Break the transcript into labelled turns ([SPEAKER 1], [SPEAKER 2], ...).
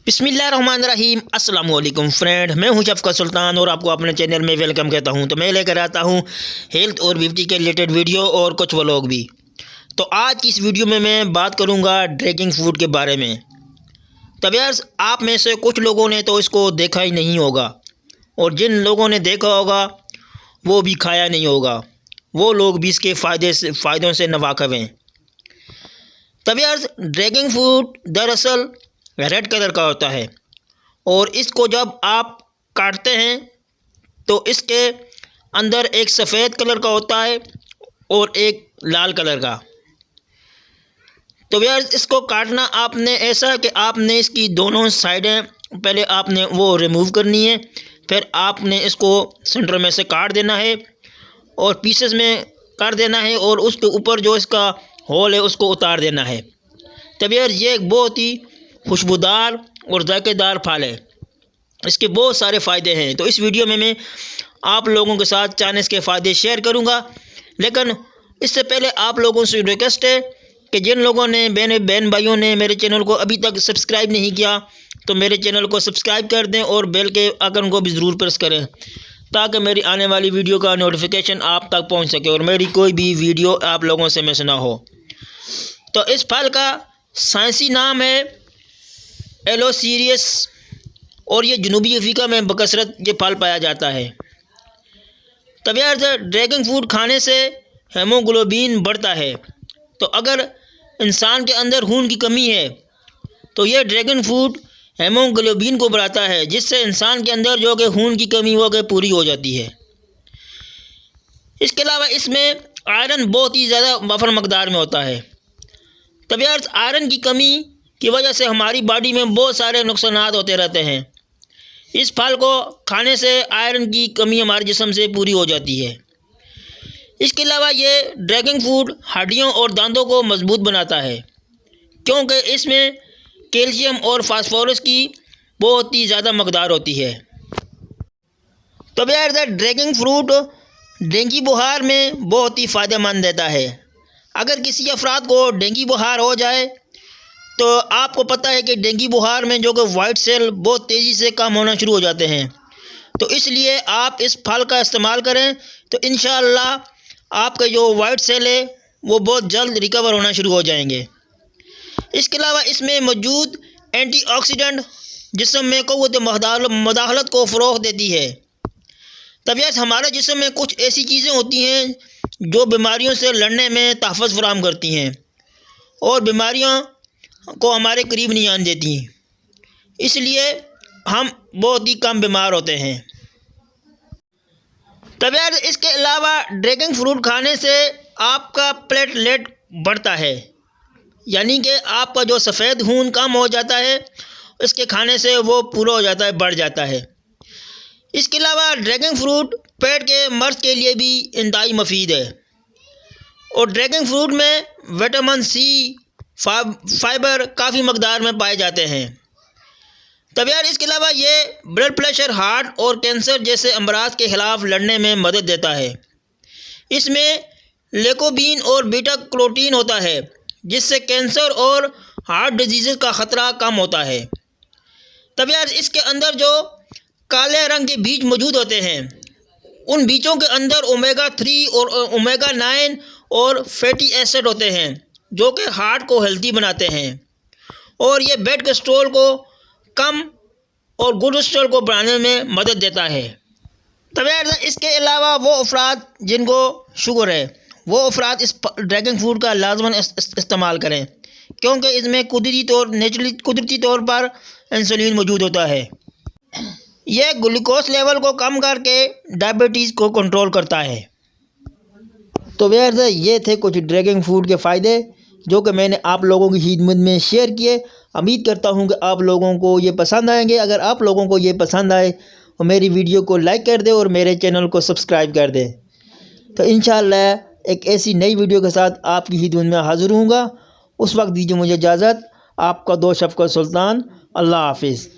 [SPEAKER 1] बिस्मिल्लाहिर्रहमानिर्रहीम। अस्सलाम वालेकुम फ्रेंड, मैं हूं शफ़क़त सुल्तान और आपको अपने चैनल में वेलकम कहता हूं। तो मैं लेकर आता हूं हेल्थ और ब्यूटी के रिलेटेड वीडियो और कुछ व्लॉग भी। तो आज की इस वीडियो में मैं बात करूंगा ड्रैगन फ्रूट के बारे में। तब यार आप में से कुछ लोगों ने तो इसको देखा ही नहीं होगा और जिन लोगों ने देखा होगा वो भी खाया नहीं होगा, वो लोग भी इसके फ़ायदों से नावाकिफ़ हैं। तब यार ड्रैगन फ्रूट दरअसल रेड कलर का होता है और इसको जब आप काटते हैं तो इसके अंदर एक सफ़ेद कलर का होता है और एक लाल कलर का। तो यार इसको काटना आपने ऐसा कि आपने इसकी दोनों साइडें पहले आपने वो रिमूव करनी है, फिर आपने इसको सेंटर में से काट देना है और पीसेस में काट देना है और उसके ऊपर जो इसका होल है उसको उतार देना है। तब यार ये एक बहुत ही खुशबूदार और जायकेदार फल है, इसके बहुत सारे फ़ायदे हैं। तो इस वीडियो में मैं आप लोगों के साथ चाइनीज़ के फ़ायदे शेयर करूंगा, लेकिन इससे पहले आप लोगों से रिक्वेस्ट है कि जिन लोगों ने बहन भाइयों ने मेरे चैनल को अभी तक सब्सक्राइब नहीं किया तो मेरे चैनल को सब्सक्राइब कर दें और बेल के आइकन को भी ज़रूर प्रेस करें ताकि मेरी आने वाली वीडियो का नोटिफिकेशन आप तक पहुंच सके और मेरी कोई भी वीडियो आप लोगों से मिस ना हो। तो इस फल का साइंसी नाम है एलोसीरियस और ये जनूबी अफ्रीका में बकसरत ये फल पाया जाता है। तब यार ड्रैगन फ्रूट खाने से हेमोग्लोबिन बढ़ता है। तो अगर इंसान के अंदर खून की कमी है तो ये ड्रैगन फ्रूट हेमोग्लोबिन को बढ़ाता है, जिससे इंसान के अंदर जो कि खून की कमी वो कि पूरी हो जाती है। इसके अलावा इसमें आयरन बहुत ही ज़्यादा वफर मकदार में होता है। तब यार आयरन की कमी की वजह से हमारी बॉडी में बहुत सारे नुकसानात होते रहते हैं। इस फल को खाने से आयरन की कमी हमारे जिस्म से पूरी हो जाती है। इसके अलावा ये ड्रैगन फ्रूट हड्डियों और दांतों को मजबूत बनाता है, क्योंकि इसमें कैल्शियम और फास्फोरस की बहुत ही ज़्यादा मकदार होती है। तो यार ड्रैगन फ्रूट डेंगू बुखार में बहुत ही फ़ायदेमंद देता है। अगर किसी अफराद को डेंगू बुखार हो जाए तो आपको पता है कि डेंगू बुखार में जो कि वाइट सेल बहुत तेज़ी से कम होना शुरू हो जाते हैं। तो इसलिए आप इस फल का इस्तेमाल करें तो इंशाअल्लाह आपके जो वाइट सेल है वो बहुत जल्द रिकवर होना शुरू हो जाएंगे। इसके अलावा इसमें मौजूद एंटीऑक्सीडेंट जिस्म में क़ुव्वत मुदाखलत को फ़रोग़ देती है। तब यार हमारे जिस्म में कुछ ऐसी चीज़ें होती हैं जो बीमारियों से लड़ने में तहफ़्फ़ुज़ फराहम करती हैं और बीमारियों को हमारे करीब नहीं आने देती, इसलिए हम बहुत ही कम बीमार होते हैं। तब यार इसके अलावा ड्रैगन फ्रूट खाने से आपका प्लेटलेट बढ़ता है, यानी कि आपका जो सफ़ेद खून कम हो जाता है इसके खाने से वो पूरा हो जाता है, बढ़ जाता है। इसके अलावा ड्रैगन फ्रूट पेट के मर्ज़ के लिए भी इंतहाई मुफीद है और ड्रैगन फ्रूट में विटामिन सी फाइबर काफ़ी मकदार में पाए जाते हैं। तब यार इसके अलावा ये ब्लड प्रेशर, हार्ट और कैंसर जैसे अमराज के ख़िलाफ़ लड़ने में मदद देता है। इसमें लेकोबिन और बीटा कैरोटीन होता है, जिससे कैंसर और हार्ट डिजीज़ का ख़तरा कम होता है। तब यार इसके अंदर जो काले रंग के बीज मौजूद होते हैं उन बीजों के अंदर ओमेगा 3 और ओमेगा 9 और फैटी एसिड होते हैं जो कि हार्ट को हेल्दी बनाते हैं और ये बैड कोलेस्ट्रॉल को कम और गुड कोलेस्ट्रॉल को बढ़ाने में मदद देता है। तब यार इसके अलावा वो अफराद जिनको शुगर है वो अफराद इस ड्रैगन फ्रूट का लाजमन इस्तेमाल करें, क्योंकि इसमें कुदरती तौर पर इंसुलिन मौजूद होता है। यह ग्लूकोज लेवल को कम करके डायबिटीज़ को कंट्रोल करता है। तो यार ये थे कुछ ड्रैगन फ्रूट के फ़ायदे जो कि मैंने आप लोगों की खिदमत में शेयर किए। उम्मीद करता हूँ कि आप लोगों को ये पसंद आएंगे। अगर आप लोगों को ये पसंद आए तो मेरी वीडियो को लाइक कर दें और मेरे चैनल को सब्सक्राइब कर दें। तो इंशाअल्लाह एक ऐसी नई वीडियो के साथ आपकी खिदमत में हाज़िर होऊंगा। उस वक्त दीजिए मुझे इजाज़त। आपका दोस्त शफ़क़त सुल्तान। अल्लाह हाफिज़।